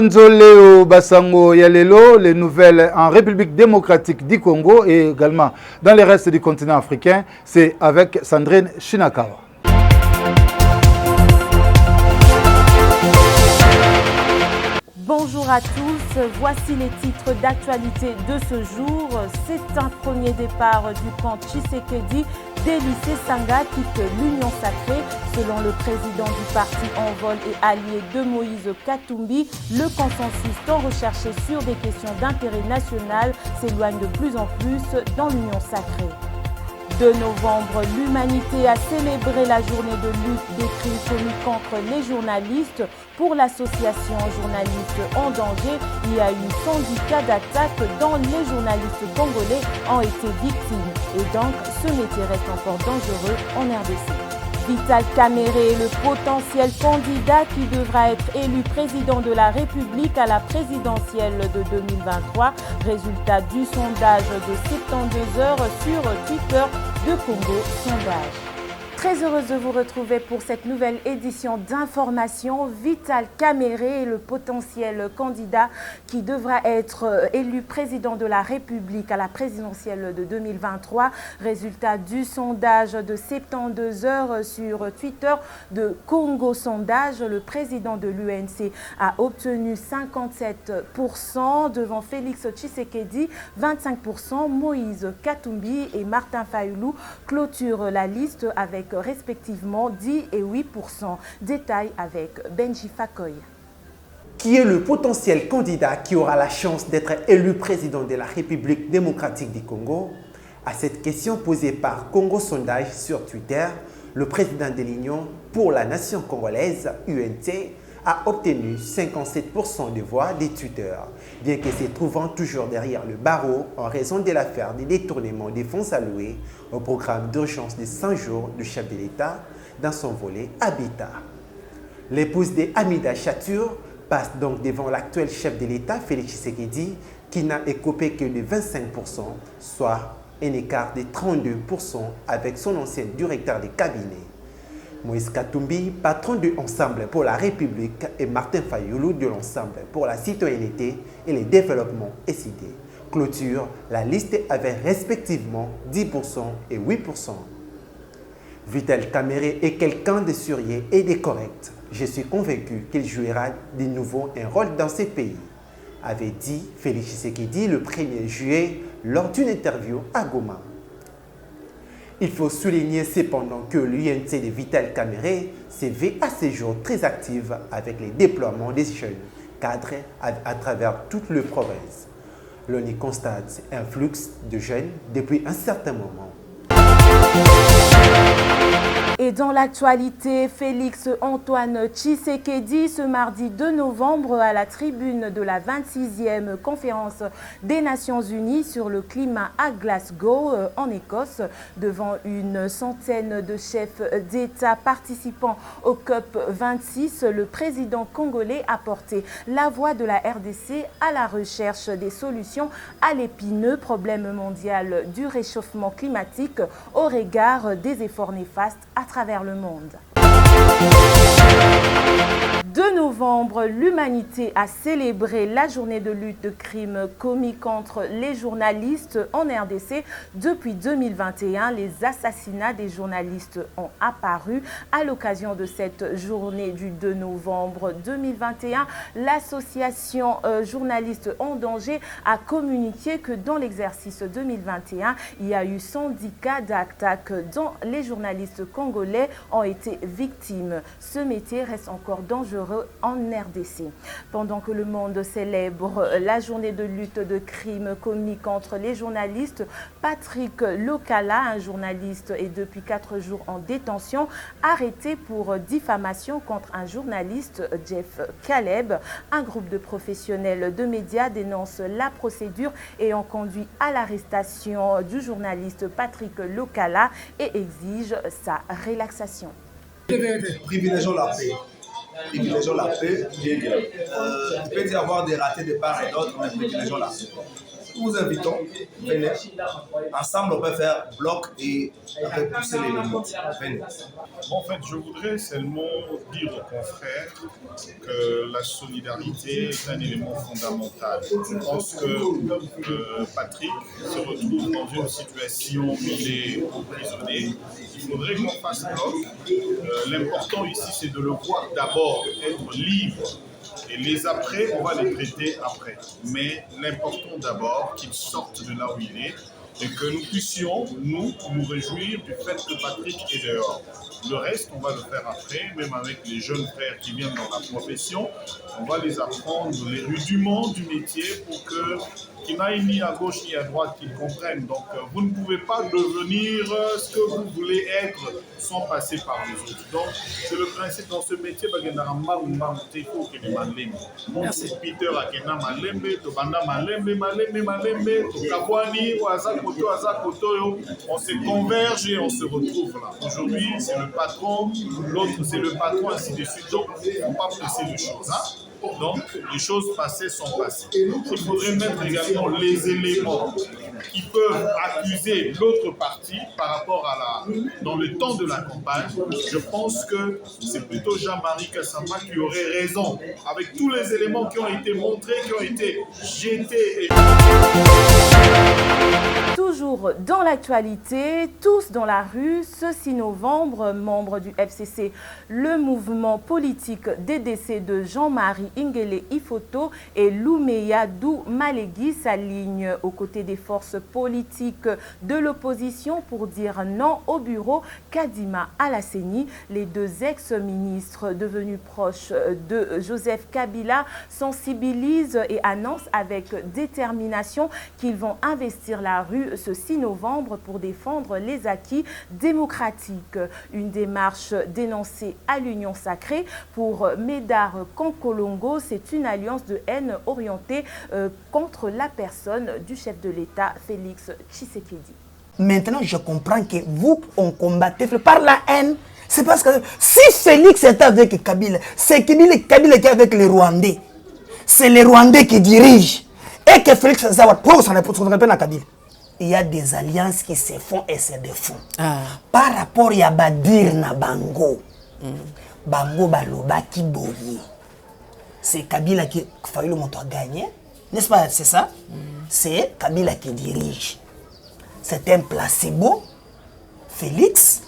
Nzoleo Basango Yalelo, les nouvelles en République démocratique du Congo et également dans les restes du continent africain, c'est avec Sandrine Shinakawa. Bonjour à tous, voici les titres d'actualité de ce jour. C'est un premier départ du camp Tshisekedi. Délice Sanga quitte l'Union Sacrée. Selon le président du parti en vol et allié de Moïse Katumbi, le consensus tant recherché sur des questions d'intérêt national s'éloigne de plus en plus dans l'Union Sacrée. 2 novembre, l'humanité a célébré la journée de lutte des crimes commis contre les journalistes. Pour l'association Journalistes en danger, il y a eu 110 cas d'attaque dont les journalistes congolais ont été victimes. Et donc, ce métier reste encore dangereux en RDC. Vital Kamerhe est le potentiel candidat qui devra être élu président de la République à la présidentielle de 2023. Résultat du sondage de 72 heures sur Twitter de Congo Sondage. Très heureuse de vous retrouver pour cette nouvelle édition d'Information. Vital Kamerhe est le potentiel candidat qui devra être élu président de la République à la présidentielle de 2023. Résultat du sondage de 72 heures sur Twitter de Congo Sondage. Le président de l'UNC a obtenu 57% devant Félix Tshisekedi, 25%. Moïse Katumbi et Martin Fayulu clôturent la liste avec respectivement 10 et 8%. Détail avec Benji Fakoy. Qui est le potentiel candidat qui aura la chance d'être élu président de la République démocratique du Congo? À cette question posée par Congo Sondage sur Twitter, le président de l'Union pour la nation congolaise, UNC, a obtenu 57% des voix des tweeters, bien que se trouvant toujours derrière le barreau en raison de l'affaire des détournements des fonds alloués au programme d'urgence de 100 jours du chef de l'État dans son volet Habitat. L'épouse de Hamida Chatur passe donc devant l'actuel chef de l'État, Félix Tshisekedi, qui n'a écopé que de 25%, soit un écart de 32% avec son ancien directeur de cabinet. Moïse Katumbi, patron de Ensemble pour la République, et Martin Fayulu de l'Ensemble pour la citoyenneté et le développement SID, clôture la liste avec respectivement 10% et 8%. Vital Kamerhe est quelqu'un de sérieux et de correct. Je suis convaincu qu'il jouera de nouveau un rôle dans ce pays, avait dit Félix Tshisekedi le 1er juillet lors d'une interview à Goma. Il faut souligner cependant que l'UNC de Vital Kamerhe se veut à ce jour très active avec les déploiements des jeunes cadres à travers toute la province. L'on y constate un flux de jeunes depuis un certain moment. Et dans l'actualité, Félix Antoine Tshisekedi, ce mardi 2 novembre, à la tribune de la 26e conférence des Nations Unies sur le climat à Glasgow, en Écosse, devant une centaine de chefs d'État participant au COP 26, le président congolais a porté la voix de la RDC à la recherche des solutions à l'épineux problème mondial du réchauffement climatique au regard des efforts néfastes à travers le monde. 2 novembre, l'humanité a célébré la journée de lutte de crimes commis contre les journalistes en RDC. Depuis 2021, les assassinats des journalistes ont apparu. À l'occasion de cette journée du 2 novembre 2021, l'association Journalistes en danger a communiqué que dans l'exercice 2021, il y a eu 110 cas d'attaques dont les journalistes congolais ont été victimes. Ce métier reste encore dangereux en RDC. Pendant que le monde célèbre la journée de lutte de crimes commis contre les journalistes, Patrick Lokala, un journaliste, est depuis 4 jours en détention, arrêté pour diffamation contre un journaliste, Jeff Caleb. Un groupe de professionnels de médias dénonce la procédure ayant conduit à l'arrestation du journaliste Patrick Lokala et exige sa relaxation. Privilégions la paix. Privilégions la paix. Il peut y avoir des ratés de part et d'autre, mais privilégions la paix. Nous vous invitons, venez. Ensemble, on peut faire bloc et repousser l'élément. Venez. En fait, je voudrais seulement dire aux confrères que la solidarité est un élément fondamental. Je pense que Patrick se retrouve dans une situation où il est emprisonné. Il faudrait qu'on fasse bloc. L'important ici, c'est de le voir d'abord être libre. Et les après, on va les traiter après. Mais l'important d'abord, qu'il sorte de là où il est et que nous puissions, nous réjouir du fait que Patrick est dehors. Le reste, on va le faire après, même avec les jeunes frères qui viennent dans la profession. On va les apprendre les rudiments du métier pour qu'ils n'aillent ni à gauche ni à droite, qu'ils comprennent. Donc, vous ne pouvez pas devenir ce que vous voulez être sans passer par les autres. Donc, c'est le principe dans ce métier. Merci. Peter Akena Malembe, Tobanda Malembe, Kabwani, on se converge et on se retrouve là. Aujourd'hui, c'est le patron, l'autre c'est le patron, ainsi de suite. Donc, il ne faut pas presser les choses. Hein? Donc, les choses passées sont passées. Il faudrait mettre également les éléments qui peuvent accuser l'autre partie par rapport à dans le temps de la campagne. Je pense que c'est plutôt Jean-Marie Kassama qui aurait raison, avec tous les éléments qui ont été montrés, qui ont été jetés. Toujours dans l'actualité, tous dans la rue, ce 6 novembre, membres du FCC, le mouvement politique des décès de Jean-Marie Ingele Ifoto et Loumeya Dou Malégui s'alignent aux côtés des forces politiques de l'opposition pour dire non au bureau Kadima Alasseni. Les deux ex-ministres devenus proches de Joseph Kabila sensibilisent et annoncent avec détermination qu'ils vont investir la rue ce 6 novembre pour défendre les acquis démocratiques. Une démarche dénoncée à l'Union sacrée pour Médard Kankolongo. C'est une alliance de haine orientée contre la personne du chef de l'État, Félix Tshisekedi. Maintenant, je comprends que vous, on combattait par la haine. C'est parce que si Félix est avec Kabila, c'est Kabila qui est avec les Rwandais. C'est les Rwandais qui dirigent. Et que Félix Zawad, pour s'en répondre à Kabila. Il y a des alliances qui se font et se défont. Par rapport à Badir na Bango, Bango Baloba qui boye. C'est Kabila qui a fallu le montant gagner. N'est-ce pas? C'est ça? C'est Kabila qui dirige. C'est un placebo. Félix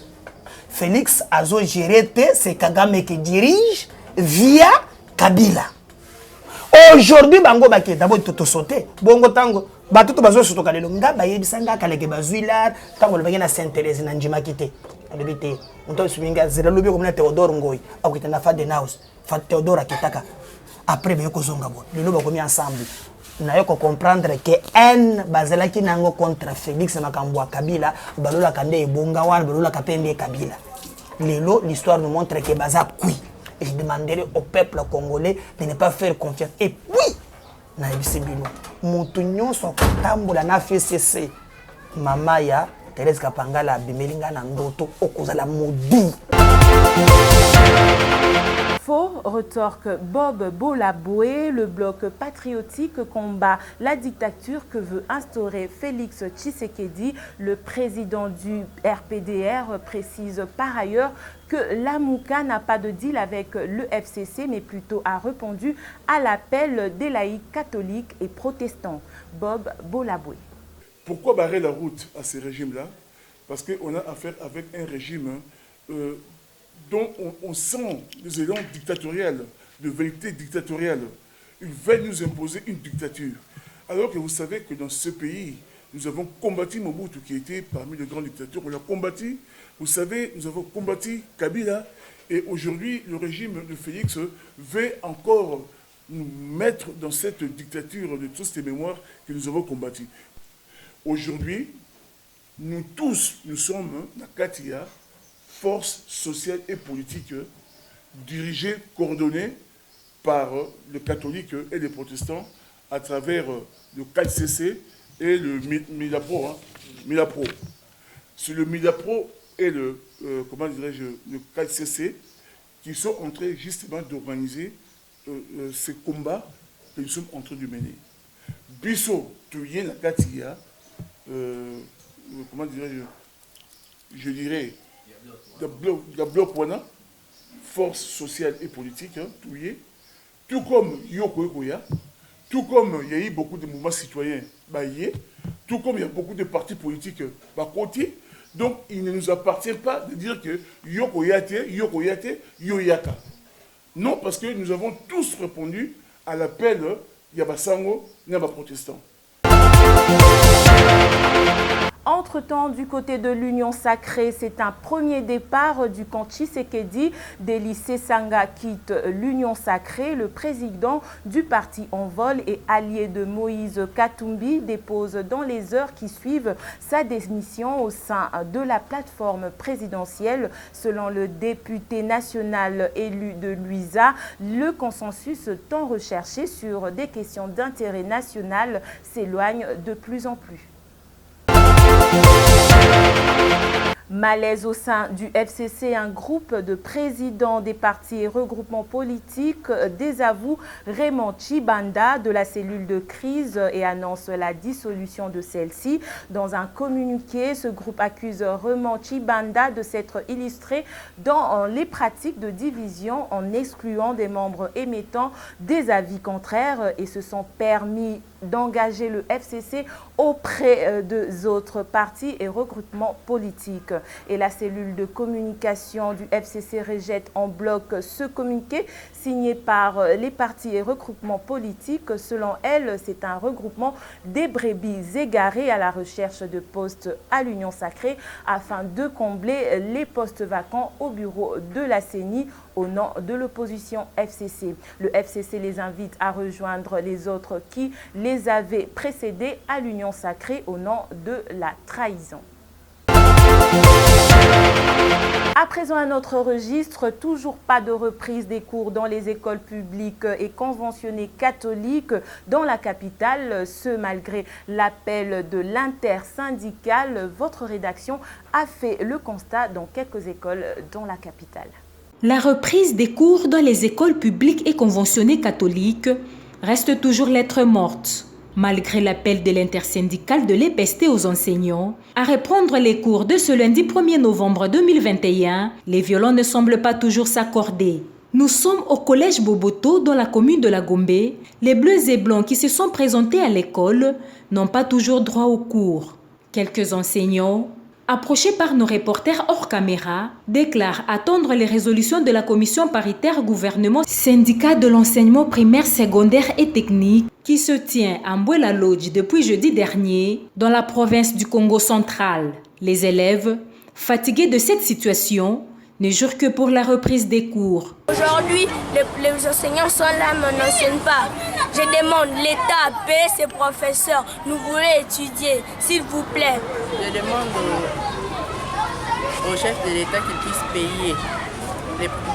a géré, c'est Kagame qui dirige via Kabila. Aujourd'hui, Bango Baki, d'abord, tout sauté. Bongo Tango, Batuto Bazo Soto Kalelo, Nga Bayebisanga Kaleke Bazuilar, Tango le Bagana Saint-Thérèse, Nanjima Kite. Alibité, on t'a souligné, Zéro Lobby comme Théodore Ngoy, Akitana Fadenaus, Fat Théodore Akitaka. Après, Beko Zongabo, le Lobo commis ensemble. Nous avons comprendre que N Bazalaki Nango contre Félix Makambwa Kabila, Balola Kande et Bongawan, Balola Kapende Kabila. L'histoire nous montre que Baza Kui. Et je demanderai au peuple congolais de ne pas faire confiance. Et puis, Moutunion sont tamboula na FCC. Mamaya, Thérèse Kapangala, Bimelinga Nandoto, Okozala Moudi. Faux, retorque Bob Bolaboué, le bloc patriotique combat la dictature que veut instaurer Félix Tshisekedi. Le président du RPDR précise par ailleurs que l'AMUCA n'a pas de deal avec le FCC, mais plutôt a répondu à l'appel des laïcs catholiques et protestants. Bob Bolaboué. Pourquoi barrer la route à ces régimes-là? Parce qu'on a affaire avec un régime dont on sent des élans dictatoriels, de vérité dictatorielle. Ils veulent nous imposer une dictature. Alors que vous savez que dans ce pays, nous avons combattu Mobutu, qui était parmi les grandes dictatures. On l'a combattu. Vous savez, nous avons combattu Kabila. Et aujourd'hui, le régime de Félix veut encore nous mettre dans cette dictature de toutes ces mémoires que nous avons combattues. Aujourd'hui, nous tous, nous sommes la Katia, force sociale et politique dirigée, coordonnée par les catholiques et les protestants à travers le 4CC et le Milapro. Milapro. C'est le Milapro et le 4CC qui sont en train justement d'organiser ces combats que nous sommes en train de mener. biso touye na katia comment je dirais le bloc wana force sociale et politique hein, touye tout comme Yoko Koya, tout comme il y a eu beaucoup de mouvements citoyens baillés, tout comme il y a beaucoup de partis politiques côté. Donc il ne nous appartient pas de dire que Yoko Yate, Yoyaka. Non, parce que nous avons tous répondu à l'appel Yabasango, Naba protestant. Entre-temps, du côté de l'Union Sacrée, c'est un premier départ du camp Tshisekedi. Délicé Sanga quitte l'Union Sacrée. Le président du parti en vol et allié de Moïse Katumbi dépose dans les heures qui suivent sa démission au sein de la plateforme présidentielle. Selon le député national élu de Luisa, le consensus tant recherché sur des questions d'intérêt national s'éloigne de plus en plus. Malaise au sein du FCC, un groupe de présidents des partis et regroupements politiques désavoue Raymond Tshibanda de la cellule de crise et annonce la dissolution de celle-ci. Dans un communiqué, ce groupe accuse Raymond Tshibanda de s'être illustré dans les pratiques de division en excluant des membres émettant des avis contraires et se sont permis d'engager le FCC auprès des autres partis et regroupements politiques. Et la cellule de communication du FCC rejette en bloc ce communiqué signé par les partis et regroupements politiques. Selon elle, c'est un regroupement des brebis égarées à la recherche de postes à l'Union Sacrée afin de combler les postes vacants au bureau de la CENI au nom de l'opposition FCC. Le FCC les invite à rejoindre les autres qui les avaient précédés à l'Union Sacrée au nom de la trahison. À présent, un autre registre, toujours pas de reprise des cours dans les écoles publiques et conventionnées catholiques dans la capitale, ce malgré l'appel de l'intersyndicale. Votre rédaction a fait le constat dans quelques écoles dans la capitale. La reprise des cours dans les écoles publiques et conventionnées catholiques reste toujours lettre morte. Malgré l'appel de l'intersyndicale de l'EPST aux enseignants à reprendre les cours de ce lundi 1er novembre 2021, les violons ne semblent pas toujours s'accorder. Nous sommes au collège Boboto dans la commune de la Gombe. Les bleus et blancs qui se sont présentés à l'école n'ont pas toujours droit aux cours. Quelques enseignants, approchés par nos reporters hors caméra, déclarent attendre les résolutions de la commission paritaire gouvernement syndicat de l'enseignement primaire, secondaire et technique qui se tient à Mbouela Lodge depuis jeudi dernier dans la province du Congo central. Les élèves, fatigués de cette situation, ne jurent que pour la reprise des cours. Aujourd'hui, les enseignants sont là, mais n'enseignent pas. Je demande l'État à payer ses professeurs. Nous voulons étudier, s'il vous plaît. Je demande au chef de l'État qu'il puisse payer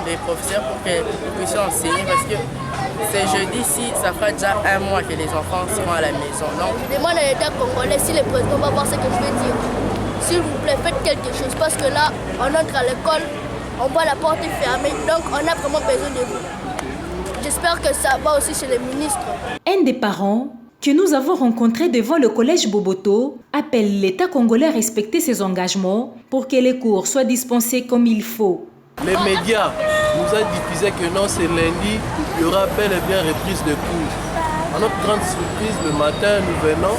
les professeurs pour qu'ils puissent enseigner parce que c'est jeudi-ci, ça fait déjà un mois que les enfants seront à la maison. Donc, je demande à l'État congolais si le président va voir ce que je veux dire. S'il vous plaît, faites quelque chose parce que là, on entre à l'école, on voit la porte fermée, donc on a vraiment besoin de vous. J'espère que ça va aussi chez les ministres. Un des parents que nous avons rencontré devant le collège Boboto appelle l'État congolais à respecter ses engagements pour que les cours soient dispensés comme il faut. Les médias nous ont diffusé que non, c'est lundi, il y aura bel et bien reprise de cours. À notre grande surprise, le matin, nous venons,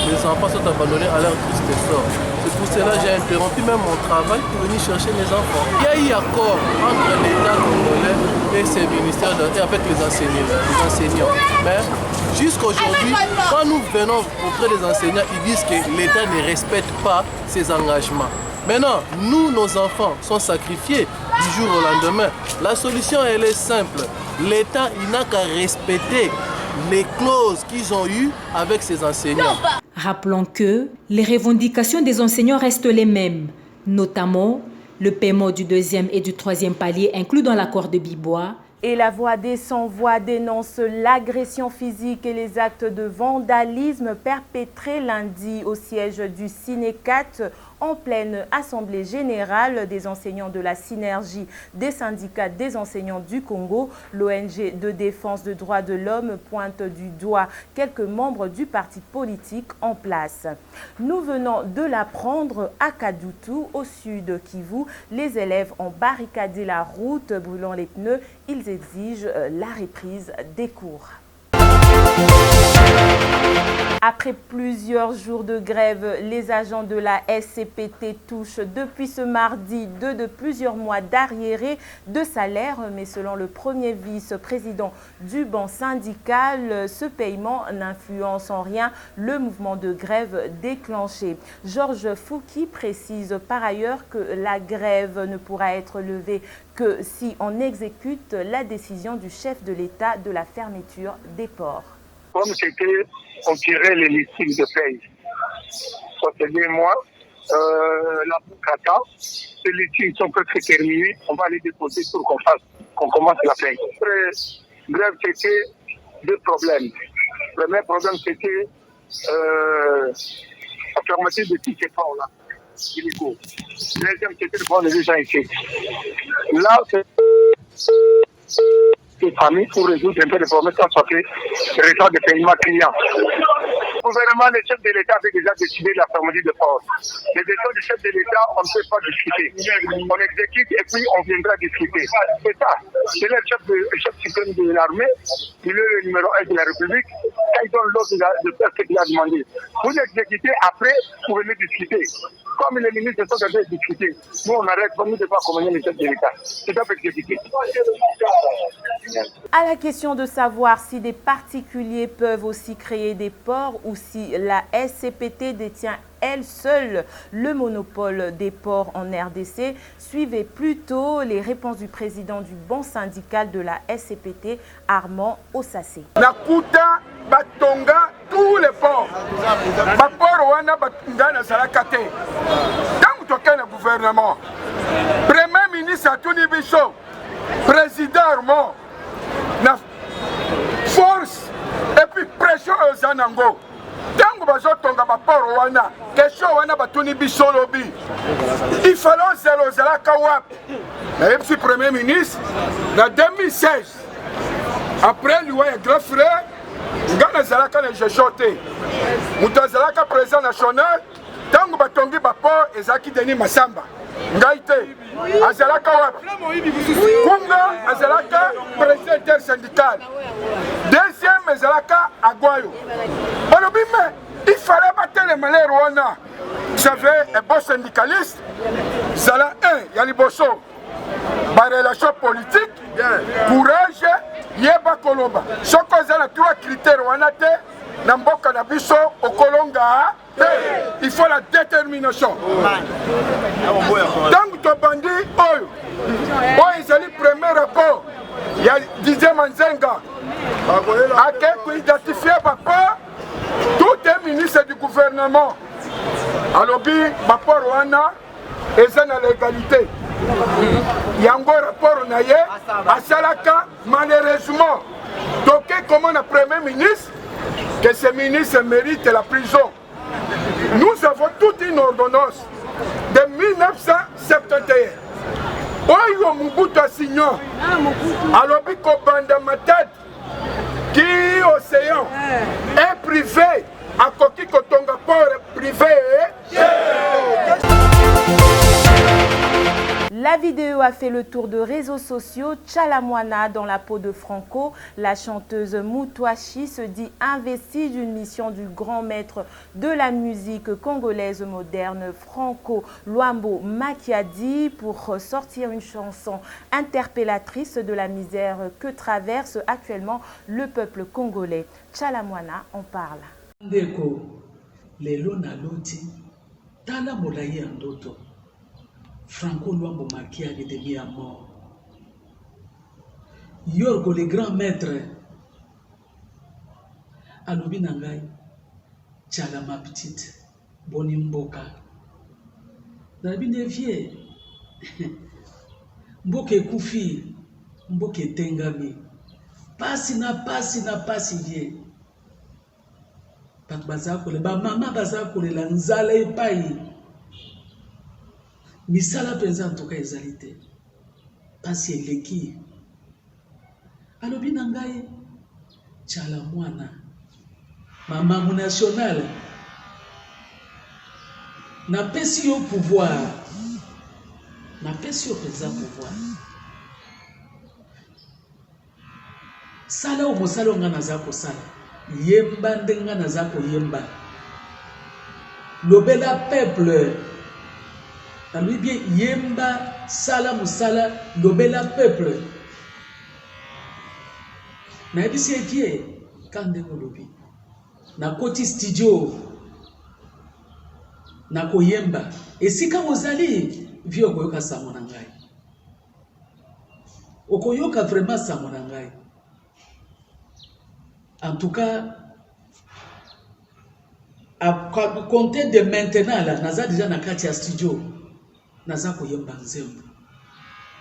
les enfants sont abandonnés à leur triste sort. C'est pour cela que j'ai interrompu même mon travail pour venir chercher les enfants. Il y a eu accord entre l'État congolais et ses ministères et avec les enseignants. Mais jusqu'aujourd'hui, quand nous venons auprès des enseignants, ils disent que l'État ne respecte pas ses engagements. Maintenant, nous, nos enfants, sont sacrifiés du jour au lendemain. La solution, elle est simple. L'État, il n'a qu'à respecter les clauses qu'ils ont eues avec ses enseignants. Rappelons que les revendications des enseignants restent les mêmes, notamment le paiement du 2e et du 3e palier inclus dans l'accord de Bibois. Et la voix des sans-voix dénonce l'agression physique et les actes de vandalisme perpétrés lundi au siège du Cinécat En pleine assemblée générale des enseignants de la synergie des syndicats des enseignants du Congo, l'ONG de défense des droits de l'homme pointe du doigt quelques membres du parti politique en place. Nous venons de l'apprendre à Kadutu, au sud Kivu. Les élèves ont barricadé la route, brûlant les pneus. Ils exigent la reprise des cours. Après plusieurs jours de grève, les agents de la SCPT touchent depuis ce mardi de plusieurs mois d'arriérés de salaire. Mais selon le premier vice-président du banc syndical, ce paiement n'influence en rien le mouvement de grève déclenché. Georges Fouki précise par ailleurs que la grève ne pourra être levée que si on exécute la décision du chef de l'État de la fermeture des ports. Comme c'était, on tirait les listings de paye. Ça fait 2 mois, la Bukata, ces listings sont presque terminés, on va les déposer pour qu'on commence la paye. Après, grève, c'était 2 problèmes. Le premier problème, c'était la fermeture de tous ces ports-là. Le deuxième, c'était le point des gens ici. Là, c'est famille pour résoudre un peu les problèmes sans sortir le retard de paiement client. Le gouvernement, le chef de l'État avait déjà décidé la fermeture de port. Les décisions du chef de l'État, on ne peut pas discuter. On exécute et puis on viendra discuter. C'est ça. C'est le chef suprême de l'armée, il est le numéro 1 de la République. Quand il donne l'ordre de faire ce qu'il a demandé. Vous exécutez, après, vous venez discuter. Comme les ministres sont en train de discuter, nous on arrête, nous ne devons pas accompagner le chef de l'État. C'est ça exécuter. À la question de savoir si des particuliers peuvent aussi créer des ports ou si la SCPT détient elle seule le monopole des ports en RDC, suivez plutôt les réponses du président du banc syndical de la SCPT, Armand Osassé. Nakuta batonga tous les ports. Baporo wana batonga na salakate. Tant que le gouvernement, Premier ministre Atuni Bicho, président Armand, na force et puis pression aux Anango. Tango bazotonga baporo wana, question wana batuni biso lobi. Il fallait zelo zela kawap. Na yepsi premier ministre na 2016. Après lui un grand frère, ngana zalaka na jejote. Muta zalaka président national, tango batongi baporo ezaki Denis Massamba. Ngaite azalaka wapi? Kunga azalaka président intersyndical. Deuxième azalaka Agwayo. Il fallait battre les malheurs Rwanda. Vous savez, un bon syndicaliste, Zala 1, Yali Bosso, par relation politique, courage, Yeba Kolomba. Ce qu'on a 3 critères Rwanda, Namboka Nabiso, Okolonga, il faut la détermination. Tant que tu bandit, ils ont le premier rapport. Il y a Didier Manzenga. À quelqu'un identifié papa, tout est ministre du gouvernement. Alors, papa Rwanda, et c'est la légalité. Il y a un rapport à Salaka, malheureusement. Donc, comment le premier ministre, que ce ministre mérite la prison. Nous avons toute une ordonnance de 1971. Oyo Mobutu Assignon, alors Banda Matad, qui océan est privé, à Koki Kotonga port privé. La vidéo a fait le tour de réseaux sociaux. Tchalamwana dans la peau de Franco. La chanteuse Moutouachi se dit investie d'une mission du grand maître de la musique congolaise moderne, Franco Luambo Makiadi, pour sortir une chanson interpellatrice de la misère que traverse actuellement le peuple congolais. Tchalamwana en parle. Ndeko, lelo na loti, tala molaye andoto. Franco Luambo Makiadi devient à mort. Yorgo, le grand maître, alobi nangai, tchala ma petite, boni mboka. Nabi nevie, mboke kufi, mboke tengami. Pasi na vie. Pat bazakole, ba mama bazakole la nzala epai. misala mpenza ntoka ezali te mpasi eleki alobi na ngai tiala mwana mamamu nationale napesi yo pouvoir napesi yo mpenza pouvoir sala oyo mosala oyo nga naza kosala yemba ndenge nga naza koyemba lobela peuple nalobi bien yemba sala mosala lobela peuple nayebisi ekie ka ndenge olobi nakoti studio nakoyemba esika ozali vi okoyoka sango na ngai okoyoka vraiment sango na ngai en tout cas à compter de maintenant là naza déjà na kati ya studio naza koyemba nzembo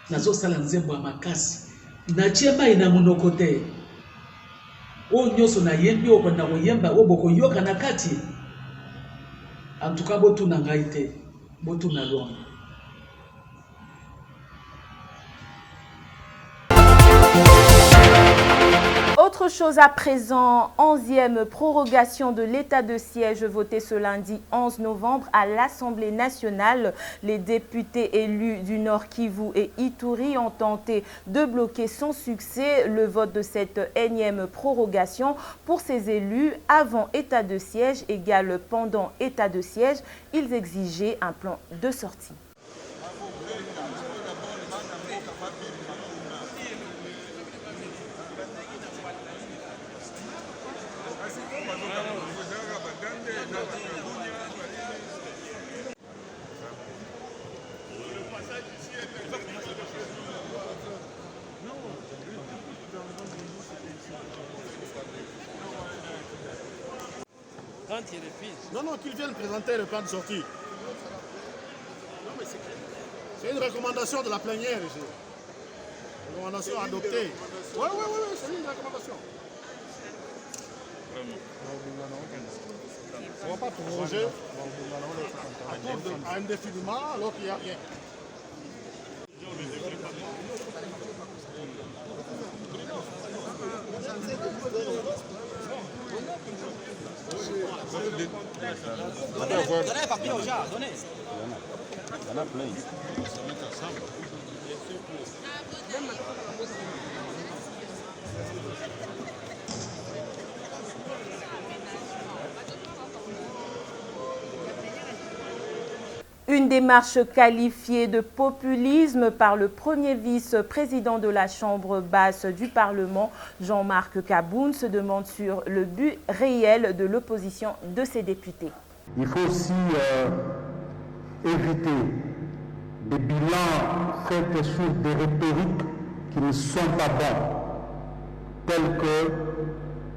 nazosala nzembo ya makasi natie mai na monoko te oyo nyonso nayembi oyo na koyemba oyo bokoyoka na kati en tout cas botuna ngai te botuna longa. Autre chose à présent, 11e prorogation de l'état de siège votée ce lundi 11 novembre à l'Assemblée nationale. Les députés élus du Nord Kivu et Ituri ont tenté de bloquer sans succès le vote de cette énième prorogation. Pour ces élus, avant état de siège égale pendant état de siège, ils exigeaient un plan de sortie. Non, non, qu'ils viennent présenter le plan de sortie. C'est une recommandation de la plénière ici. Recommandation adoptée. Oui, c'est une recommandation. On ne va pas proroger à indéfiniment alors qu'il n'y a rien. Donnez les papiers aux gens, donnez. Il y en a plein. Une démarche qualifiée de populisme par le premier vice-président de la Chambre basse du Parlement, Jean-Marc Kaboun, se demande sur le but réel de l'opposition de ses députés. Il faut aussi éviter des bilans faits sur des rhétoriques qui ne sont pas bons, tels que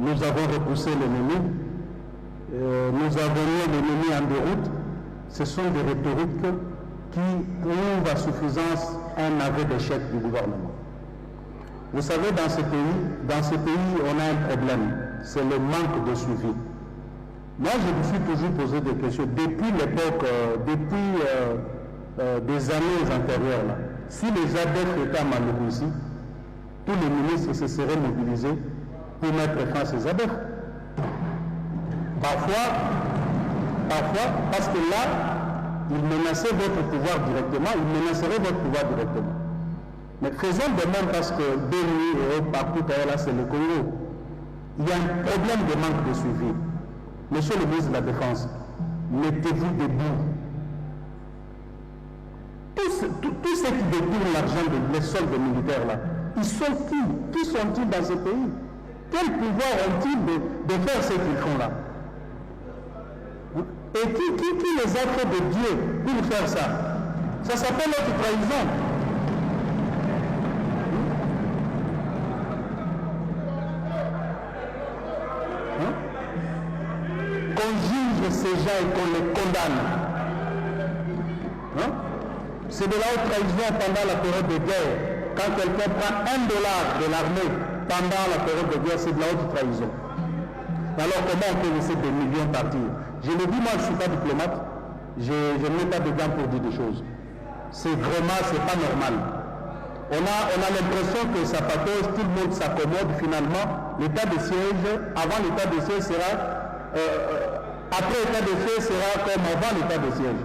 nous avons repoussé l'ennemi, nous avons mis l'ennemi en déroute. Ce sont des rhétoriques qui prouvent à suffisance un aveu d'échec du gouvernement. Vous savez, dans ce pays, on a un problème, c'est le manque de suivi. Moi, je me suis toujours posé des questions. Depuis l'époque, des années antérieures, là, si les ADF étaient à Malougou ici, tous les ministres se seraient mobilisés pour mettre fin à ces ADF. Parfois, parce que là, ils menaçaient votre pouvoir directement, ils menaceraient votre pouvoir directement. Mais faisons de même parce que Béni et partout là, c'est le Congo. Il y a un problème de manque de suivi. Monsieur le ministre de la Défense, mettez-vous debout. Tous ceux qui détournent l'argent des soldes militaires là, ils sont qui? Qui sont-ils dans ce pays? Quel pouvoir ont-ils de faire ce qu'ils font là? Et qui les a fait de Dieu pour faire ça? Ça s'appelle notre trahison. Qu'on juge ces gens et qu'on les condamne. C'est de la haute trahison pendant la période de guerre. Quand quelqu'un prend $1 de l'armée pendant la période de guerre, c'est de la haute trahison. Alors comment on peut laisser des millions partir? Je le dis, moi je ne suis pas diplomate, je ne mets pas de gants pour dire des choses. c'est pas normal. On a l'impression que ça patauge, tout le monde s'accommode finalement. L'état de siège, avant l'état de siège sera, après l'état de siège sera comme avant l'état de siège.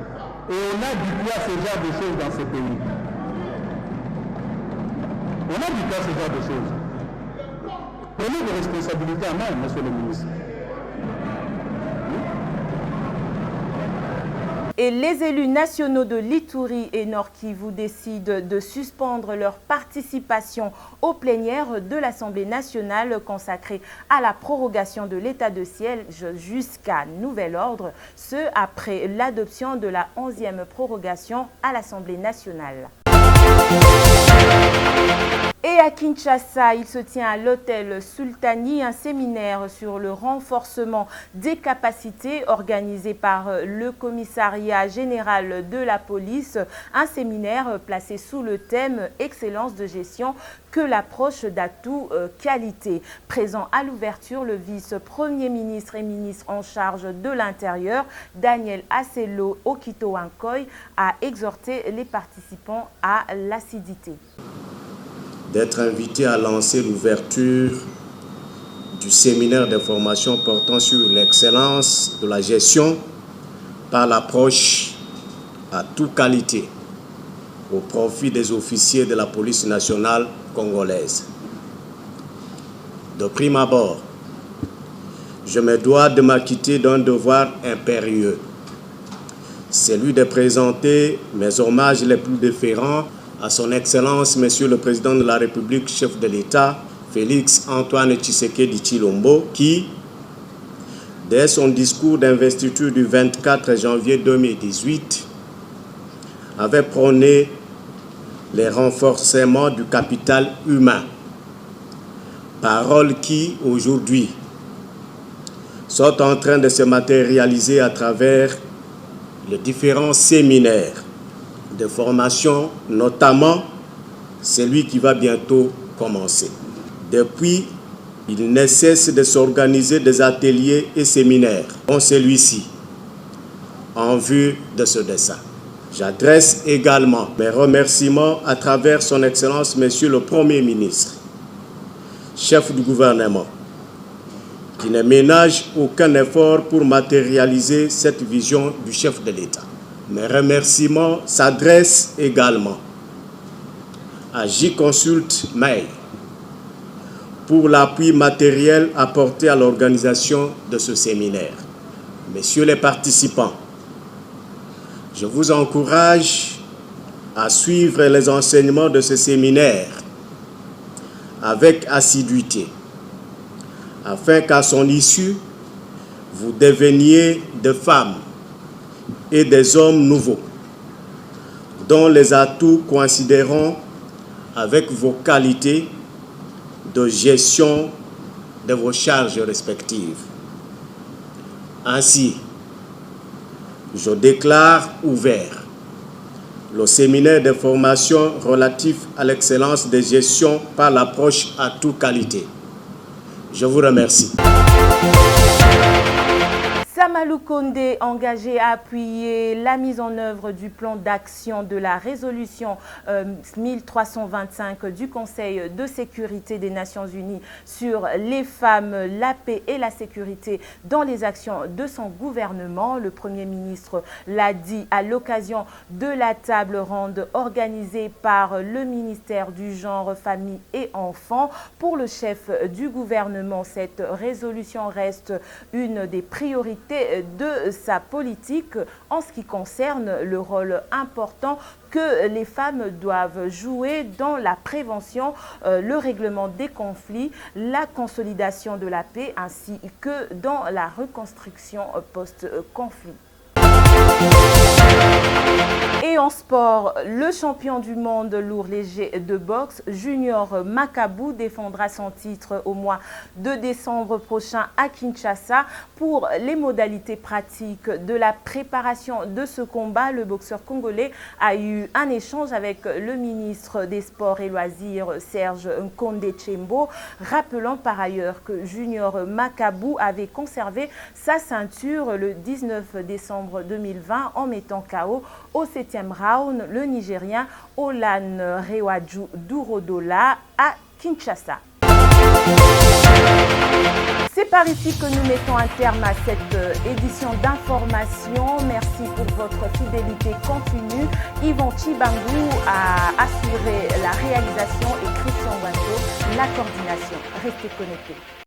Et on a habitué à ce genre de choses dans ce pays. On a habitué à ce genre de choses. Prenez vos responsabilités en main, monsieur le ministre. Et les élus nationaux de l'Ituri et Nord-Kivu décident de suspendre leur participation aux plénières de l'Assemblée nationale consacrée à la prorogation de l'état de siège jusqu'à nouvel ordre, ce après l'adoption de la 11e prorogation à l'Assemblée nationale. Et à Kinshasa, il se tient à l'hôtel Sultani un séminaire sur le renforcement des capacités organisé par le commissariat général de la police. Un séminaire placé sous le thème « Excellence de gestion que l'approche d'atout qualité ». Présent à l'ouverture, le vice-premier ministre et ministre en charge de l'Intérieur, Daniel Aselo Okito Ankoy, a exhorté les participants à l'acidité. D'être invité à lancer l'ouverture du séminaire d'information portant sur l'excellence de la gestion par l'approche à toute qualité au profit des officiers de la police nationale congolaise. De prime abord, je me dois de m'acquitter d'un devoir impérieux, celui de présenter mes hommages les plus déférents à son Excellence, Monsieur le Président de la République, chef de l'État, Félix Antoine Tshisekedi Tshilombo, qui, dès son discours d'investiture du 24 janvier 2018, avait prôné les renforcements du capital humain. Paroles qui, aujourd'hui, sont en train de se matérialiser à travers les différents séminaires de formation, notamment celui qui va bientôt commencer. Depuis, il ne cesse de s'organiser des ateliers et séminaires, dont celui-ci, en vue de ce dessein. J'adresse également mes remerciements à travers son Excellence, Monsieur le Premier ministre, chef du gouvernement, qui ne ménage aucun effort pour matérialiser cette vision du chef de l'État. Mes remerciements s'adressent également à J-Consult Mail pour l'appui matériel apporté à l'organisation de ce séminaire. Messieurs les participants, je vous encourage à suivre les enseignements de ce séminaire avec assiduité, afin qu'à son issue, vous deveniez des femmes et des hommes nouveaux, dont les atouts coïncideront avec vos qualités de gestion de vos charges respectives. Ainsi, je déclare ouvert le séminaire de formation relatif à l'excellence de gestion par l'approche à toute qualité. Je vous remercie. Samalou Kondé, engagé à appuyer la mise en œuvre du plan d'action de la résolution 1325 du Conseil de sécurité des Nations Unies sur les femmes, la paix et la sécurité dans les actions de son gouvernement. Le Premier ministre l'a dit à l'occasion de la table ronde organisée par le ministère du Genre, Famille et Enfants. Pour le chef du gouvernement, cette résolution reste une des priorités de sa politique en ce qui concerne le rôle important que les femmes doivent jouer dans la prévention, le règlement des conflits, la consolidation de la paix ainsi que dans la reconstruction post-conflit. Et en sport, le champion du monde lourd léger de boxe, Junior Makabu, défendra son titre au mois de décembre prochain à Kinshasa. Pour les modalités pratiques de la préparation de ce combat, le boxeur congolais a eu un échange avec le ministre des Sports et Loisirs, Serge Nkonde Tshembo, rappelant par ailleurs que Junior Makabu avait conservé sa ceinture le 19 décembre 2020 en mettant KO au 7e 7e round le Nigérien Olan Rewaju Durodola à Kinshasa. C'est par ici que nous mettons un terme à cette édition d'information. Merci pour votre fidélité continue. Yvon Chibangou a assuré la réalisation et Christian Wanto la coordination. Restez connectés.